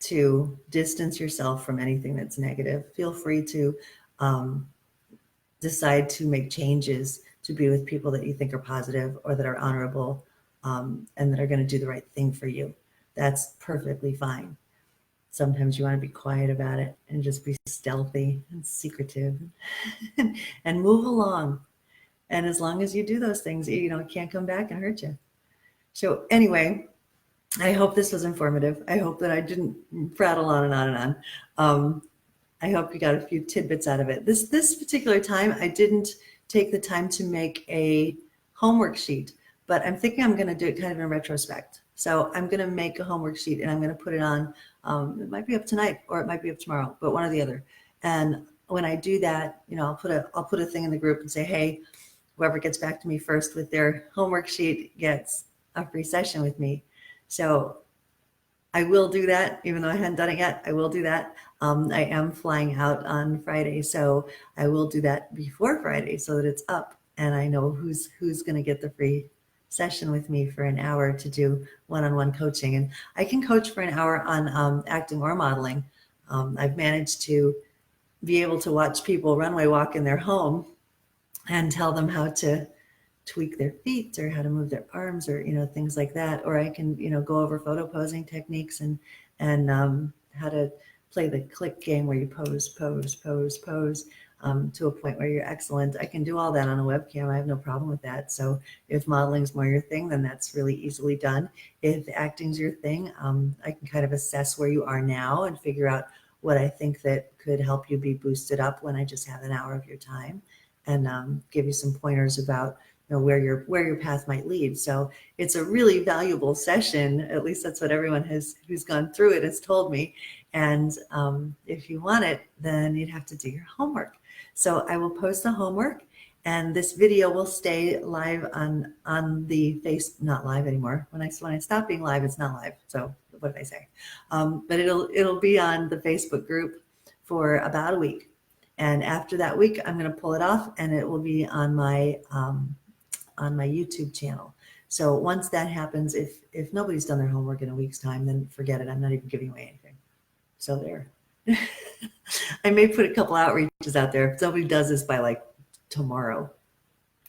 to distance yourself from anything that's negative. Feel free to decide to make changes to be with people that you think are positive or that are honorable, and that are going to do the right thing for you. That's perfectly fine. Sometimes you want to be quiet about it and just be stealthy and secretive and move along. And as long as you do those things, it can't come back and hurt you. So anyway, I hope this was informative. I hope that I didn't prattle on and on and on. I hope you got a few tidbits out of it. This particular time, I didn't take the time to make a homework sheet, but I'm thinking I'm going to do it kind of in retrospect. So I'm going to make a homework sheet and I'm going to put it on. It might be up tonight or it might be up tomorrow, but one or the other. And when I do that, I'll put a thing in the group and say, hey, whoever gets back to me first with their homework sheet gets a free session with me. So I will do that, even though I hadn't done it yet. I will do that. I am flying out on Friday, so I will do that before Friday so that it's up and I know who's going to get the free session with me for an hour to do one-on-one coaching. And I can coach for an hour on acting or modeling. I've managed to be able to watch people runway walk in their home and tell them how to tweak their feet or how to move their arms or things like that. Or I can go over photo posing techniques and how to play the click game where you pose to a point where you're excellent. I can do all that on a webcam. I have no problem with that. So if modeling's more your thing, then that's really easily done. If acting's your thing, I can kind of assess where you are now and figure out what I think that could help you be boosted up when I just have an hour of your time, and give you some pointers about where your path might lead. So it's a really valuable session. At least that's what everyone who's gone through it has told me. And if you want it, then you'd have to do your homework. So I will post the homework, and this video will stay live on the not live anymore. When I stop being live, it's not live. So what did I say? But it'll be on the Facebook group for about a week. And after that week, I'm going to pull it off, and it will be on my YouTube channel. So once that happens, if nobody's done their homework in a week's time, then forget it. I'm not even giving away anything. So there. I may put a couple outreaches out there. If somebody does this by like tomorrow,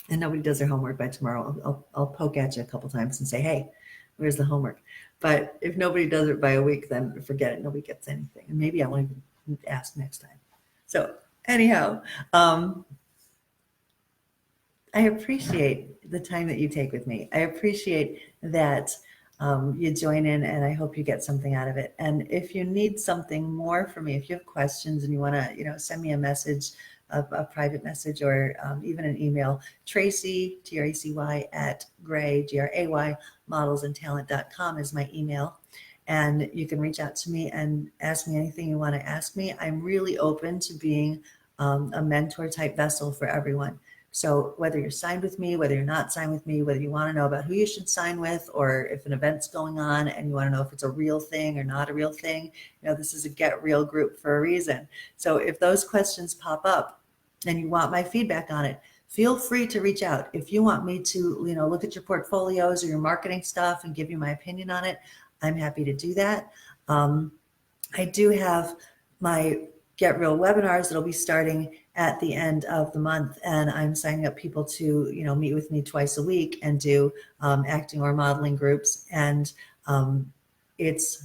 and nobody does their homework by tomorrow, I'll poke at you a couple times and say, hey, where's the homework? But if nobody does it by a week, then forget it. Nobody gets anything. And maybe I won't even ask next time. So anyhow, I appreciate the time that you take with me. I appreciate that you join in, and I hope you get something out of it. And if you need something more from me, if you have questions and you want to, send me a message, a private message, or even an email, Tracy, Tracy at Gray, Gray, modelsandtalent.com is my email. And you can reach out to me and ask me anything you want to ask me. I'm really open to being a mentor type vessel for everyone. So whether you're signed with me, whether you're not signed with me, whether you want to know about who you should sign with, or if an event's going on and you want to know if it's a real thing or not a real thing, this is a Get Real group for a reason. So if those questions pop up and you want my feedback on it, feel free to reach out. If you want me to, look at your portfolios or your marketing stuff and give you my opinion on it, I'm happy to do that. I do have my Get Real webinars that'll be starting at the end of the month, and I'm signing up people to meet with me twice a week and do acting or modeling groups. And it's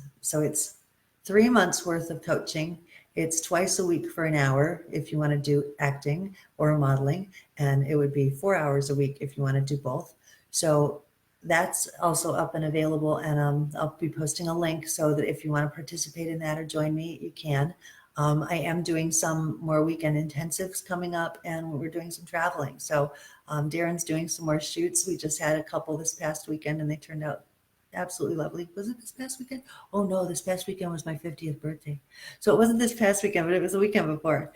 3 months worth of coaching. It's twice a week for an hour if you want to do acting or modeling, and it would be 4 hours a week if you want to do both. So that's also up and available, and I'll be posting a link so that if you want to participate in that or join me, you can. I am doing some more weekend intensives coming up, and we're doing some traveling. So Darren's doing some more shoots. We just had a couple this past weekend, and they turned out absolutely lovely. Was it this past weekend? Oh no, this past weekend was my 50th birthday. So it wasn't this past weekend, but it was the weekend before.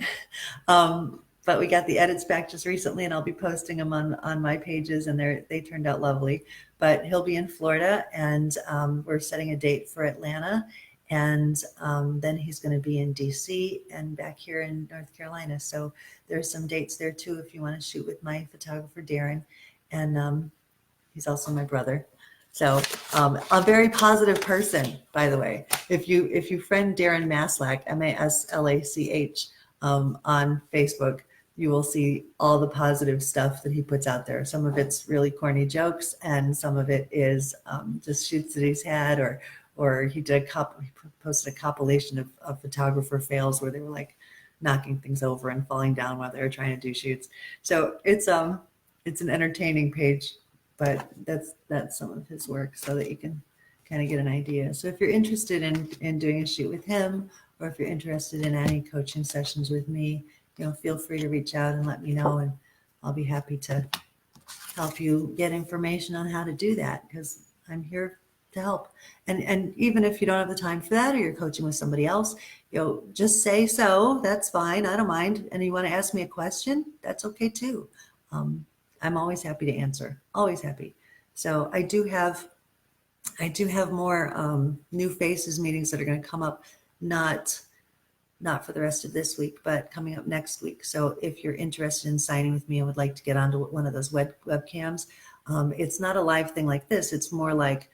But we got the edits back just recently, and I'll be posting them on my pages, and they turned out lovely. But he'll be in Florida, and we're setting a date for Atlanta. And then he's going to be in DC and back here in North Carolina. So there's some dates there too if you want to shoot with my photographer, Darren. And he's also my brother. So a very positive person, by the way. If you friend Darren Maslach, Maslach, on Facebook, you will see all the positive stuff that he puts out there. Some of it's really corny jokes, and some of it is just shoots that he's had, or he posted a compilation of photographer fails where they were like knocking things over and falling down while they were trying to do shoots. So it's an entertaining page, but that's some of his work so that you can kind of get an idea. So if you're interested in doing a shoot with him, or if you're interested in any coaching sessions with me, feel free to reach out and let me know, and I'll be happy to help you get information on how to do that, because I'm here to help. And even if you don't have the time for that, or you're coaching with somebody else, just say so. That's fine. I don't mind. And you want to ask me a question, that's okay too. I'm always happy to answer. Always happy. So I do have more new faces meetings that are going to come up, not for the rest of this week, but coming up next week. So if you're interested in signing with me and would like to get onto one of those webcams, it's not a live thing like this. It's more like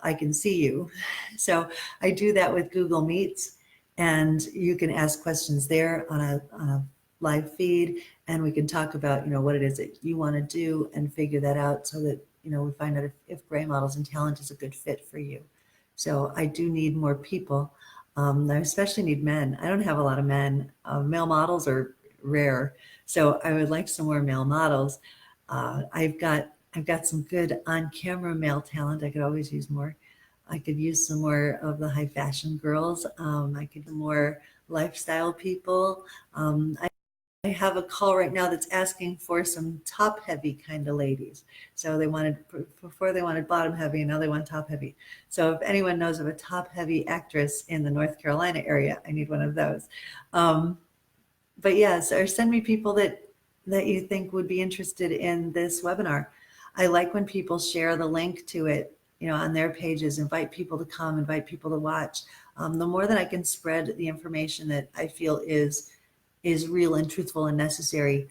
I can see you. So I do that with Google Meets, and you can ask questions there on a live feed, and we can talk about what it is that you want to do and figure that out, so that we find out if Gray Models and Talent is a good fit for you. So I do need more people. I especially need men. I don't have a lot of men. Male models are rare, so I would like some more male models. I've got some good on-camera male talent. I could always use more. I could use some more of the high fashion girls. I could do more lifestyle people. I have a call right now that's asking for some top heavy kind of ladies. So before they wanted bottom heavy, and now they want top heavy. So if anyone knows of a top heavy actress in the North Carolina area, I need one of those. But yes, or send me people that you think would be interested in this webinar. I like when people share the link to it, on their pages, invite people to come, invite people to watch. The more that I can spread the information that I feel is real and truthful and necessary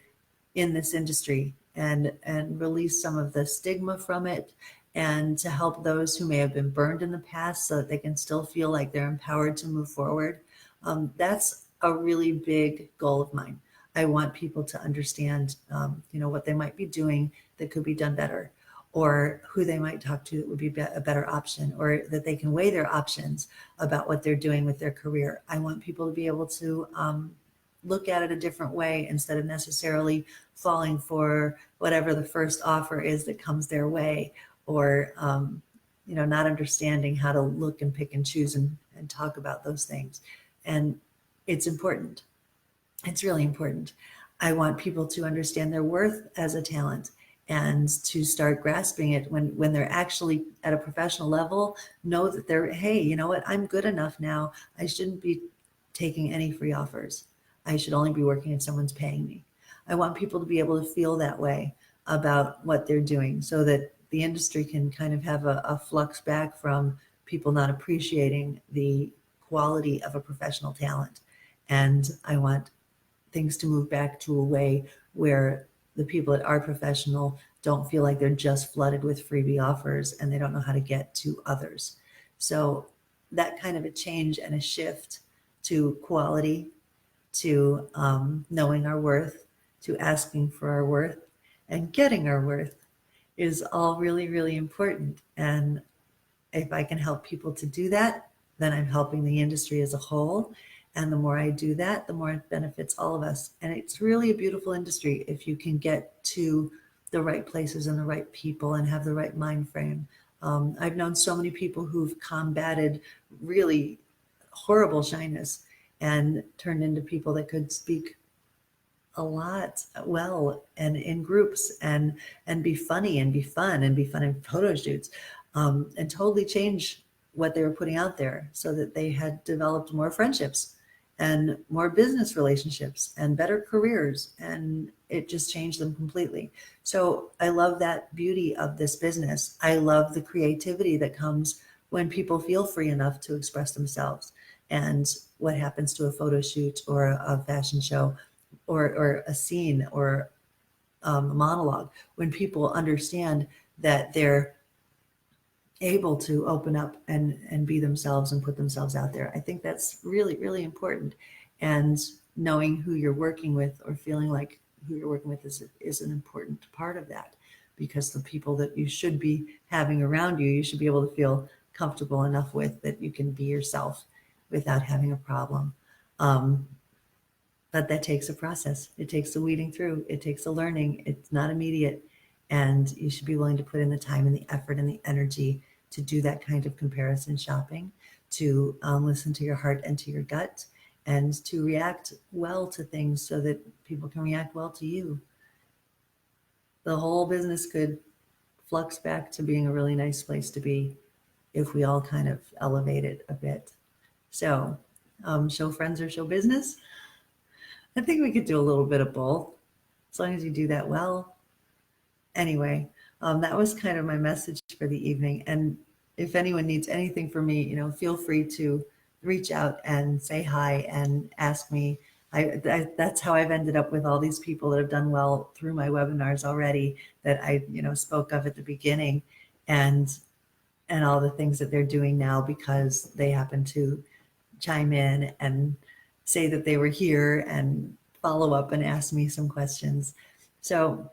in this industry, and release some of the stigma from it, and to help those who may have been burned in the past so that they can still feel like they're empowered to move forward. That's a really big goal of mine. I want people to understand, what they might be doing that could be done better, or who they might talk to that would be a better option, or that they can weigh their options about what they're doing with their career. I want people to be able to look at it a different way, instead of necessarily falling for whatever the first offer is that comes their way, or not understanding how to look and pick and choose and talk about those things. And it's important. It's really important. I want people to understand their worth as a talent, and to start grasping it when they're actually at a professional level, know that they're, hey, you know what, I'm good enough now. I shouldn't be taking any free offers. I should only be working if someone's paying me. I want people to be able to feel that way about what they're doing, so that the industry can kind of have a flux back from people not appreciating the quality of a professional talent. And I want things to move back to a way where the people that are professional don't feel like they're just flooded with freebie offers and they don't know how to get to others. So that kind of a change and a shift to quality, to knowing our worth, to asking for our worth, and getting our worth is all really, really important. And if I can help people to do that, then I'm helping the industry as a whole. And the more I do that, the more it benefits all of us. And it's really a beautiful industry if you can get to the right places and the right people and have the right mind frame. I've known so many people who've combated really horrible shyness and turned into people that could speak a lot well, and in groups, and be funny and be fun and be fun in photo shoots, and totally change what they were putting out there, so that they had developed more friendships and more business relationships and better careers, and it just changed them completely. So I love that beauty of this business. I love the creativity that comes when people feel free enough to express themselves, and what happens to a photo shoot or a fashion show, or a scene, or a monologue, when people understand that they're able to open up and be themselves and put themselves out there. I think that's really, really important. And knowing who you're working with or feeling like who you're working with is an important part of that, because the people that you should be having around you, you should be able to feel comfortable enough with that you can be yourself without having a problem. Um, but that takes a process. It takes a weeding through. It takes a learning. It's not immediate. And you should be willing to put in the time and the effort and the energy to do that kind of comparison shopping, to listen to your heart and to your gut, and to react well to things so that people can react well to you. The whole business could flux back to being a really nice place to be if we all kind of elevate it a bit. So, show friends or show business? I think we could do a little bit of both, as long as you do that well. Anyway, that was kind of my message for the evening. And if anyone needs anything from me, feel free to reach out and say hi and ask me. That's how I've ended up with all these people that have done well through my webinars already that I, spoke of at the beginning, and all the things that they're doing now because they happen to chime in and say that they were here and follow up and ask me some questions. So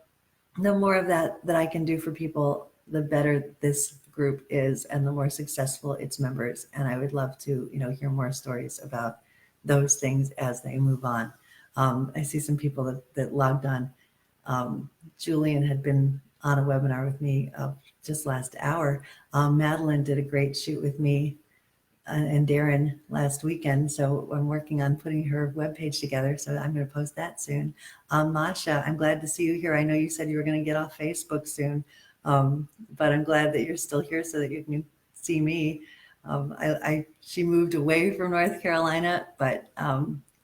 the more of that I can do for people, the better this group is and the more successful its members. And I would love to, hear more stories about those things as they move on. I see some people that logged on. Julian had been on a webinar with me just last hour. Madeline did a great shoot with me and Darren last weekend. So I'm working on putting her webpage together. So I'm going to post that soon. Masha, I'm glad to see you here. I know you said you were going to get off Facebook soon, but I'm glad that you're still here so that you can see me. She moved away from North Carolina, but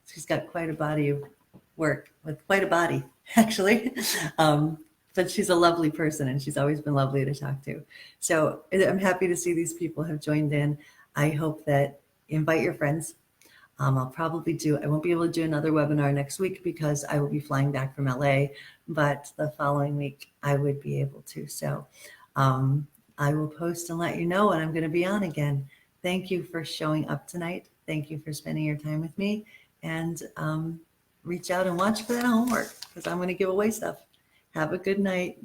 she's got quite a body of work, with quite a body, actually. But she's a lovely person and she's always been lovely to talk to. So I'm happy to see these people have joined in. I hope that you invite your friends. I won't be able to do another webinar next week because I will be flying back from LA, but the following week I would be able to. So I will post and let you know when I'm going to be on again. Thank you for showing up tonight. Thank you for spending your time with me, and reach out and watch for that homework because I'm going to give away stuff. Have a good night.